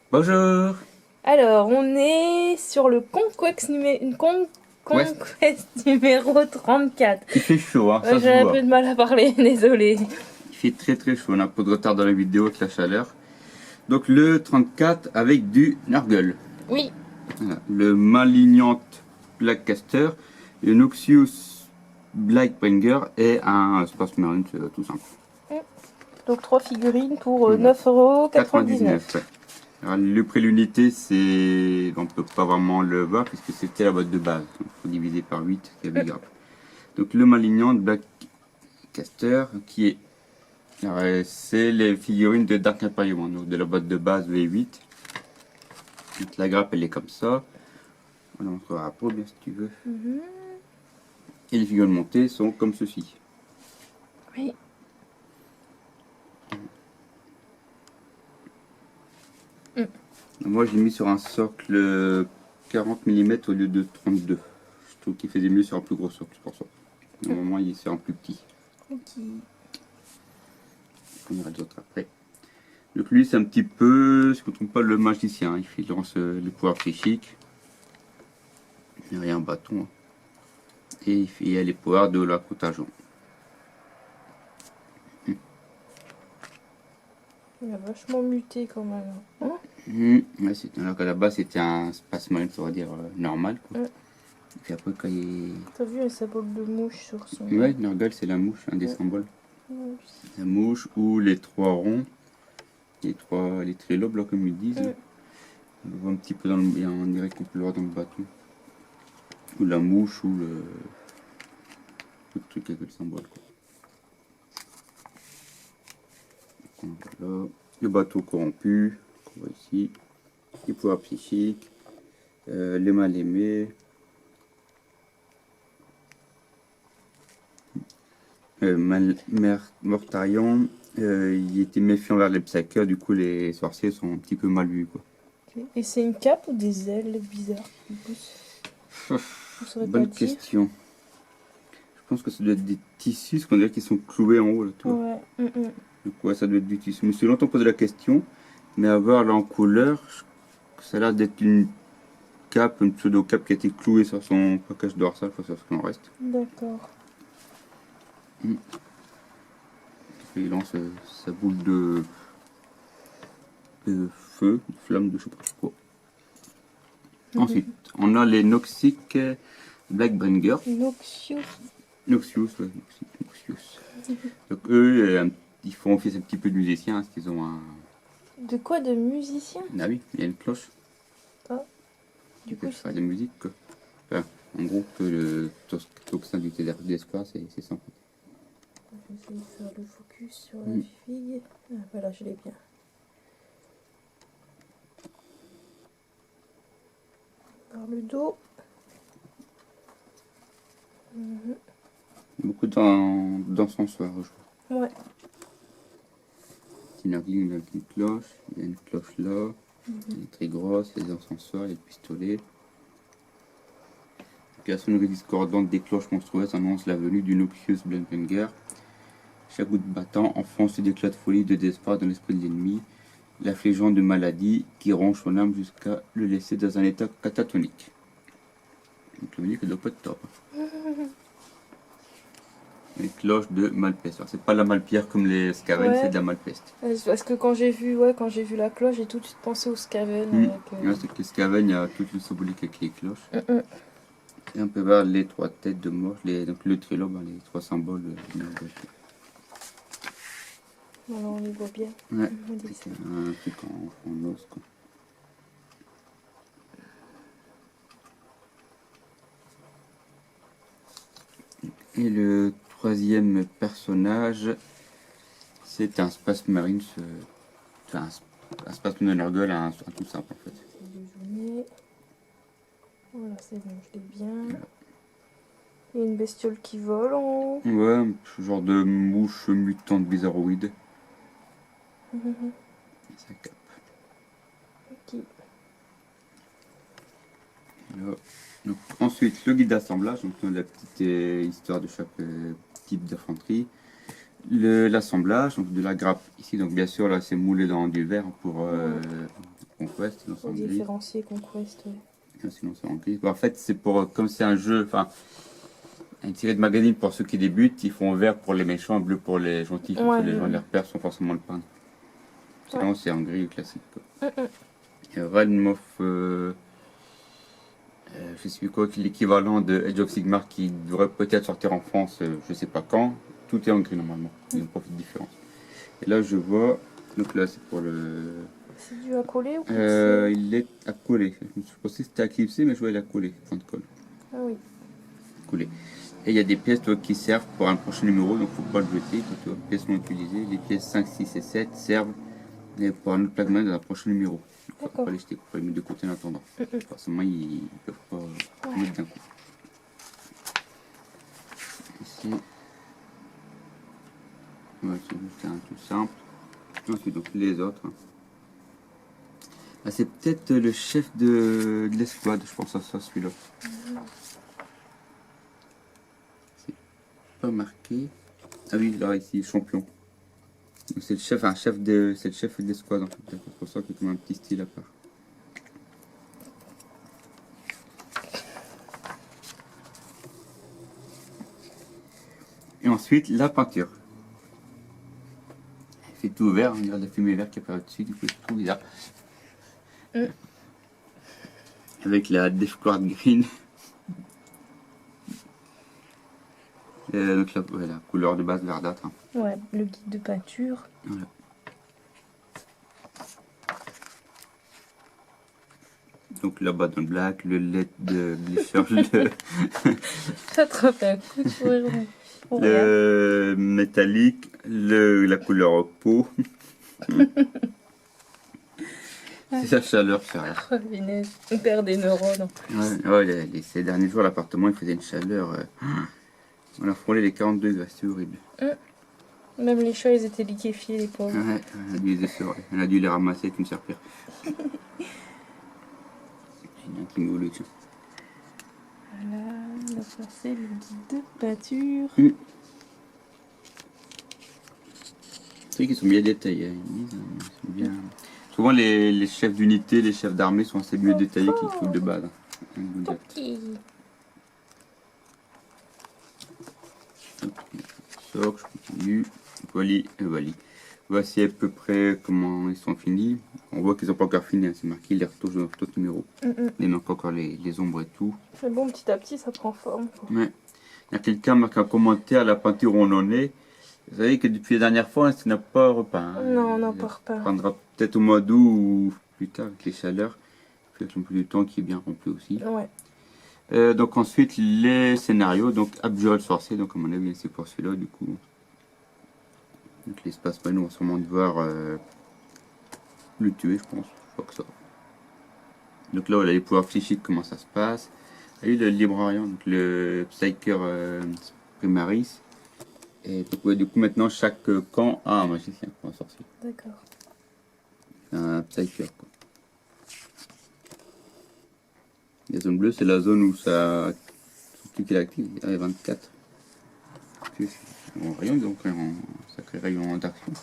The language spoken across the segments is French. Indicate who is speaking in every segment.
Speaker 1: Bonjour.
Speaker 2: Alors, on est sur le
Speaker 1: Ouais,
Speaker 2: Conquest numéro 34.
Speaker 1: il fait chaud, hein, ça se
Speaker 2: J'ai un
Speaker 1: voit.
Speaker 2: peu de mal à parler, désolé.
Speaker 1: Il fait très chaud, on a un peu de retard dans la vidéo avec la chaleur. Donc le 34 avec du Nurgle.
Speaker 2: Oui,
Speaker 1: Voilà. Le Malignant Blackcaster, le Noxious Blackbringer et un Space Marine, c'est tout simple.
Speaker 2: donc 3 figurines pour
Speaker 1: Voilà.
Speaker 2: 9,99 €.
Speaker 1: 99, ouais. Alors, le prix de l'unité, c'est. On peut pas vraiment le voir puisque c'était la boîte de base. Donc il faut diviser par 8, c'est grave. Donc le Malignant Blackcaster qui est. C'est les figurines de Dark Imperium, hein, donc de la boîte de base V8. Donc la grappe elle est comme ça. On la montrera après bien si tu veux. Et les figurines montées sont comme ceci.
Speaker 2: Oui.
Speaker 1: Moi j'ai mis sur un socle 40 mm au lieu de 32. Je trouve qu'il faisait mieux sur un plus gros socle, c'est pour ça. Normalement il est sur un plus petit.
Speaker 2: Ok.
Speaker 1: On ira les autres après. Donc lui c'est un petit peu, si je ne me trompe pas, le magicien. Hein. Il lance les pouvoirs psychiques. Il y a un bâton. Hein. Et il y a les pouvoirs de la contagion.
Speaker 2: Il a vachement muté quand même. Hein.
Speaker 1: Ouais, alors qu'à la base c'était un Space Marine, on va dire normal. Quoi.
Speaker 2: Ouais.
Speaker 1: Et puis après quand il...
Speaker 2: T'as vu un symbole de mouche sur son...
Speaker 1: Ouais, Nurgle c'est la mouche, un des symboles. La mouche ou les trois ronds, les trilobes là comme ils disent. On le voit un petit peu dans le... On dirait qu'on peut le voir dans le bâton. Ou la mouche ou le truc avec le symbole. Quoi. Donc, voilà. Le bateau corrompu, qu'on voit ici. Les pouvoirs psychiques. Les mal aimés. Mortarion, il était méfiant vers les psychers, du coup les sorciers sont un petit peu mal vus. Quoi.
Speaker 2: Et c'est une cape ou des ailes bizarres qui poussent? Je saurais pas
Speaker 1: Bonne
Speaker 2: dire.
Speaker 1: question. Je pense que ça doit être des tissus, parce qu'on dirait qu'ils sont cloués en haut. Là, tu vois.
Speaker 2: Ouais.
Speaker 1: Donc ouais, ça doit être du tissu. Je me suis longtemps posé la question, mais à voir là en couleur, ça a l'air d'être une cape, une pseudo-cape qui a été clouée sur son package dorsal, enfin sur ce qu'il en reste.
Speaker 2: D'accord.
Speaker 1: Il lance sa boule de feu, de flamme, de je sais pas quoi. Ensuite, on a les Noxic Blackbringer.
Speaker 2: Noxious.
Speaker 1: Noxious, ouais, Noxious. Donc eux, ils font office un petit peu de musiciens, parce qu'ils ont un...
Speaker 2: De quoi? De musicien?
Speaker 1: Ah oui, il y a une cloche.
Speaker 2: Ah,
Speaker 1: Qui
Speaker 2: du
Speaker 1: peut
Speaker 2: coup,
Speaker 1: faire de la musique, quoi. Enfin, en gros, que le toxin du désespoir, c'est ça.
Speaker 2: je vais essayer de faire le focus sur la fille. Ah, voilà, je l'ai bien. Par le dos.
Speaker 1: Beaucoup d'encensoirs, je vois.
Speaker 2: Ouais.
Speaker 1: Petit narguilin avec une cloche, il y a une cloche là, elle est très grosse, il y a des encensoirs, il y a des pistolets. Donc, la sonnerie discordante des cloches monstrueuses annonce la venue du Noxious Blackbringer. Chaque coup de battant enfonce des éclats de folie de désespoir dans l'esprit de l'ennemi, l'affligeant de maladie qui ronge son âme jusqu'à le laisser dans un état catatonique. Donc le musique ne doit pas être top. Les cloches de Malpeste. C'est pas la Malpierre comme les Skaven,
Speaker 2: Ouais.
Speaker 1: c'est de la Malpeste.
Speaker 2: Parce que quand j'ai vu, quand j'ai vu la cloche, j'ai tout de suite pensé au Skaven.
Speaker 1: Ouais, c'est que les Skaven, il y a toute une symbolique avec les cloches. Et on peut voir les trois têtes de mort, donc le trilobe, hein, les trois symboles.
Speaker 2: Alors on les voit bien.
Speaker 1: Ouais,
Speaker 2: On dit ça.
Speaker 1: c'est un truc en os. Quoi. Et le troisième personnage, c'est un Space Marine, enfin un Space Marine Nurgle, un tout simple en fait.
Speaker 2: Déjeuner. Voilà, c'est bon, je l'ai bien. Il y a une bestiole qui vole en haut.
Speaker 1: Ouais, ce genre de mouche mutante bizarroïde. Sa cape.
Speaker 2: Ok.
Speaker 1: Là. Donc, ensuite, le guide d'assemblage, donc la petite histoire de chaque type d'infanterie. L'assemblage, donc de la grappe ici, donc bien sûr là c'est moulé dans du verre pour Conquest, sinon c'est
Speaker 2: Pour
Speaker 1: en gris.
Speaker 2: différencier Conquest, ouais.
Speaker 1: Ah, sinon c'est en gris. En fait, c'est pour, comme c'est un jeu, enfin, un tiré de magazine pour ceux qui débutent, ils font vert pour les méchants, bleu pour les gentils, comme ça
Speaker 2: Ouais,
Speaker 1: les gens
Speaker 2: ouais.
Speaker 1: les repèrent sans forcément le peindre. Sinon c'est en gris classique, quoi.
Speaker 2: Mm, mm.
Speaker 1: Et Ranmoff, je sais plus quoi, l'équivalent de Age of Sigmar qui devrait peut-être sortir en France, je sais pas quand. Tout est en gris normalement, il y a une petite différence. Et là je vois, donc là c'est pour le...
Speaker 2: C'est dû à coller ou clipser?
Speaker 1: il est à coller. Je pensais que c'était à clipser, mais je vois il est à coller, point de colle.
Speaker 2: Ah oui.
Speaker 1: Coller. Et il y a des pièces toi, qui servent pour un prochain numéro, donc faut pas le jeter. Toi, pièces non utilisées, les pièces 5, 6 et 7 servent pour un autre Pac-Man dans un prochain numéro. Il faut
Speaker 2: D'accord.
Speaker 1: pas les jeter, il faut les mettre de côté en attendant.
Speaker 2: Mm, mm.
Speaker 1: Forcément, ils peuvent pas tout mettre d'un coup. Ici, ouais, c'est juste un tout simple. Ensuite, donc les autres. Ah, c'est peut-être le chef de l'escouade, je pense à ça, celui-là. C'est pas marqué. Ah oui, là, ici, champion. Donc c'est le chef, c'est le chef de l'escouade en fait. C'est pour ça qu'il a comme un petit style à part. Et ensuite, la peinture. Elle fait tout vert, on dirait de la fumée verte qui apparaît dessus, du coup c'est tout bizarre. Avec la Defcord Green. Donc la couleur de base verdâtre. Hein.
Speaker 2: Ouais, le guide de peinture.
Speaker 1: Voilà. Donc là-bas dans le black, le LED de Glisher,
Speaker 2: Ça te refait un coup de sourire. Pour rien.
Speaker 1: le métallique, la couleur peau. C'est sa chaleur, c'est rien.
Speaker 2: Oh, Inès, on perd des neurones.
Speaker 1: Ces derniers jours, l'appartement il faisait une chaleur. On a frôlé les 40 degrés, c'est horrible.
Speaker 2: Même les chats, ils étaient liquéfiés, les pauvres.
Speaker 1: Ouais, on a dû les ramasser avec une serpillère. Il y en a un qui me voulait dessus.
Speaker 2: Voilà, là, ça c'est le guide de peinture.
Speaker 1: C'est vrai qu'ils sont bien détaillés. Ils sont bien... Souvent les chefs d'unité, les chefs d'armée sont assez mieux détaillés que les troupes de base.
Speaker 2: Ok.
Speaker 1: Soc, je continue. Voilà. Voici à peu près comment ils sont finis. On voit qu'ils n'ont pas encore fini, hein. C'est marqué les retouches de notre numéro. Il manque encore les ombres et tout.
Speaker 2: Mais bon, petit à petit, ça prend forme. Quoi.
Speaker 1: Ouais. Il y a quelqu'un marque un commentaire à la peinture où on en est. Vous savez que depuis la dernière fois, ça n'a pas repeint. Hein.
Speaker 2: Non, on n'en part
Speaker 1: Ça
Speaker 2: pas.
Speaker 1: prendra peut-être au mois d'août ou plus tard avec les chaleurs. Puis avec l'emploi du temps qui est bien rempli aussi.
Speaker 2: Ouais.
Speaker 1: Donc ensuite les scénarios, donc Abjurer le sorcier, donc à mon avis c'est pour celui-là du coup. Donc l'espace panneau, on va sûrement devoir le tuer je pense, je crois que ça. Donc là voilà les pouvoirs psychiques, comment ça se passe. Et le librarian, donc le Psyker Primaris. Et donc ouais, du coup maintenant chaque camp a un magicien, un sorcier.
Speaker 2: D'accord.
Speaker 1: Un Psyker quoi. La zone bleue, c'est la zone où ça. Tout qui est actif. Il y a 24. En rayon, donc en sacré rayon d'action.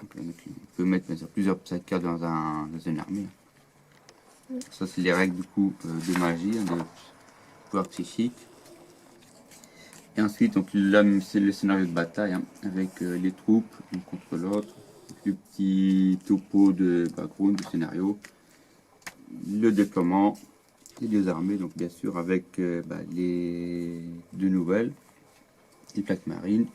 Speaker 1: On peut mettre plusieurs psychers dans une armée. Ça, c'est les règles du coup de magie, hein, de pouvoir psychique. Et ensuite, donc là, c'est le scénario de bataille hein, avec les troupes l'une contre l'autre. Le petit topo de background du scénario, le déploiement, les deux armées, donc bien sûr avec les deux nouvelles, les plaques marines,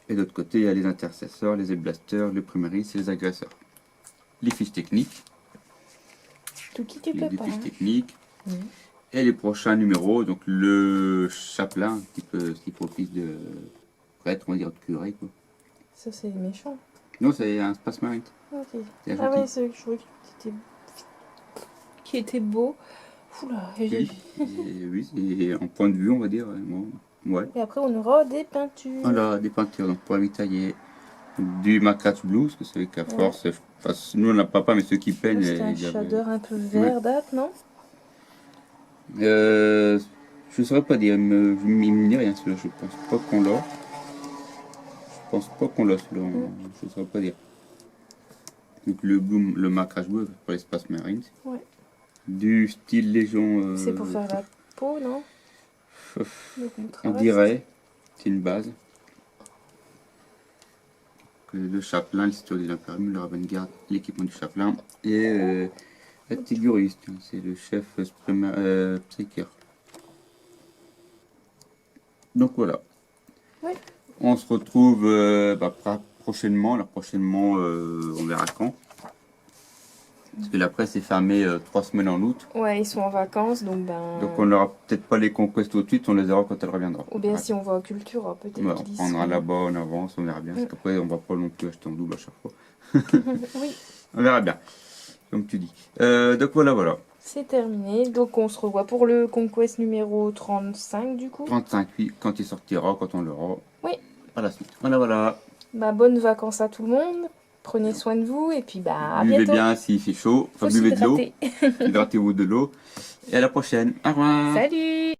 Speaker 1: et d'autre côté il y a les intercesseurs, les blasters, les primaris et les agresseurs. Les fiches techniques,
Speaker 2: Tout qui tu
Speaker 1: les
Speaker 2: peux pas.
Speaker 1: fiches techniques, et les prochains numéros, donc le chapelain, type office de prêtre, on va dire de curé quoi.
Speaker 2: Ça c'est méchant.
Speaker 1: Non, c'est un space marine.
Speaker 2: Ok.
Speaker 1: C'est
Speaker 2: Ah
Speaker 1: gentil.
Speaker 2: oui, c'est je trouvais qui était beau. Oula,
Speaker 1: Oui, et en point de vue, on va dire. Ouais.
Speaker 2: Et après, on aura des peintures.
Speaker 1: Voilà, des peintures. Donc, pour tailler du Macratch Blue, parce que c'est vrai qu'à force, enfin, nous on n'a pas, mais ceux qui peignent.
Speaker 2: C'est un shader un peu verdâtre, non?
Speaker 1: Je saurais pas dire, il me dit rien celui-là, je pense pas qu'on l'a. Je pense pas qu'on l'a celui-là, je ne saurais pas dire. Donc le boom, le marquage bleu pour l'espace marine.
Speaker 2: Ouais.
Speaker 1: Du style Légion.
Speaker 2: C'est pour faire la peau, non? Donc,
Speaker 1: on dirait, c'est une base. Le chapelain, l'histoire de l'impérium, leur avant-garde, l'équipement du chapelain. Et la Tiguriste, c'est le chef psychiatre. Donc voilà.
Speaker 2: Ouais.
Speaker 1: On se retrouve prochainement. Là, prochainement, on verra quand. Parce que la presse est fermée 3 semaines en août.
Speaker 2: Ouais, ils sont en vacances, donc ben...
Speaker 1: Donc on n'aura peut-être pas les conquêtes tout de suite, on les aura quand elle reviendra.
Speaker 2: Ou bien si on va en culture, peut-être
Speaker 1: Ouais,
Speaker 2: qu'ils
Speaker 1: on prendra
Speaker 2: seront-
Speaker 1: là-bas en avance, on verra bien. Parce qu'après, on va pas non plus acheter en double à chaque fois.
Speaker 2: Oui,
Speaker 1: On verra bien, comme tu dis. Donc voilà.
Speaker 2: c'est terminé. Donc on se revoit pour le Conquest numéro 35 du coup.
Speaker 1: 35, oui, quand il sortira, quand on l'aura.
Speaker 2: Oui.
Speaker 1: Par la suite. Voilà.
Speaker 2: Bah, bonnes vacances à tout le monde. Prenez soin de vous et puis bah à
Speaker 1: Buvez
Speaker 2: bientôt.
Speaker 1: bien s'il fait chaud. Enfin,
Speaker 2: Faut
Speaker 1: buvez de l'eau.
Speaker 2: s'hydrater.
Speaker 1: Hydratez-vous de l'eau. Et à la prochaine. Au revoir.
Speaker 2: Salut!